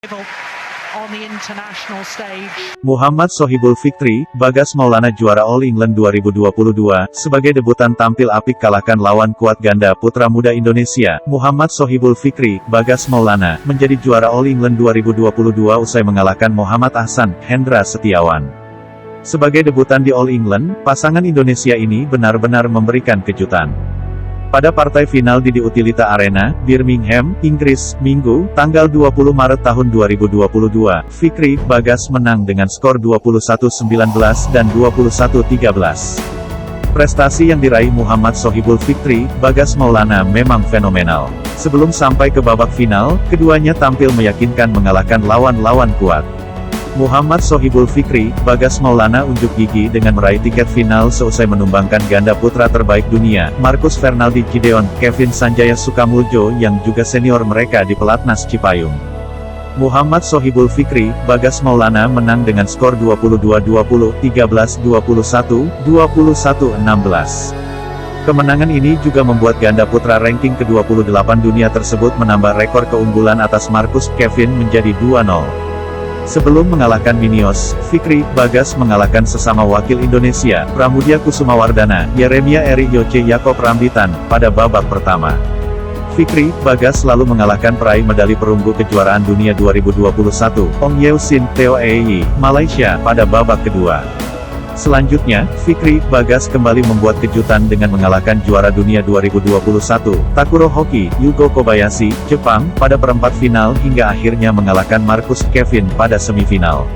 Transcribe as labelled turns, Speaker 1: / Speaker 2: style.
Speaker 1: on the international stage.
Speaker 2: Muhammad Sohibul Fikri, Bagas Maulana juara All England 2022, sebagai debutan tampil apik kalahkan lawan kuat ganda putra muda Indonesia. Muhammad Sohibul Fikri, Bagas Maulana, menjadi juara All England 2022 usai mengalahkan Muhammad Ahsan, Hendra Setiawan. Sebagai debutan di All England, pasangan Indonesia ini benar-benar memberikan kejutan. Pada partai final di Utilita Arena, Birmingham, Inggris, Minggu, tanggal 20 Maret tahun 2022, Fikri, Bagas menang dengan skor 21-19 dan 21-13. Prestasi yang diraih Muhammad Sohibul Fikri, Bagas Maulana memang fenomenal. Sebelum sampai ke babak final, keduanya tampil meyakinkan mengalahkan lawan-lawan kuat. Muhammad Sohibul Fikri, Bagas Maulana unjuk gigi dengan meraih tiket final seusai menumbangkan ganda putra terbaik dunia, Marcus Fernaldi Gideon, Kevin Sanjaya Sukamuljo yang juga senior mereka di Pelatnas Cipayung. Muhammad Sohibul Fikri, Bagas Maulana menang dengan skor 22-20, 13-21, 21-16. Kemenangan ini juga membuat ganda putra ranking ke-28 dunia tersebut menambah rekor keunggulan atas Marcus Kevin menjadi 2-0. Sebelum mengalahkan Minios, Fikri, Bagas mengalahkan sesama wakil Indonesia, Pramudia Kusumawardana, Yeremia Eri Yoce Yakob Rambitan, pada babak pertama. Fikri, Bagas lalu mengalahkan peraih medali perunggu kejuaraan dunia 2021, Ong Yeo Sin, Theo Ei, Malaysia, pada babak kedua. Selanjutnya, Fikri, Bagas kembali membuat kejutan dengan mengalahkan juara dunia 2021, Takuro Hoki, Yugo Kobayashi, Jepang, pada perempat final hingga akhirnya mengalahkan Marcus Kevin pada semifinal.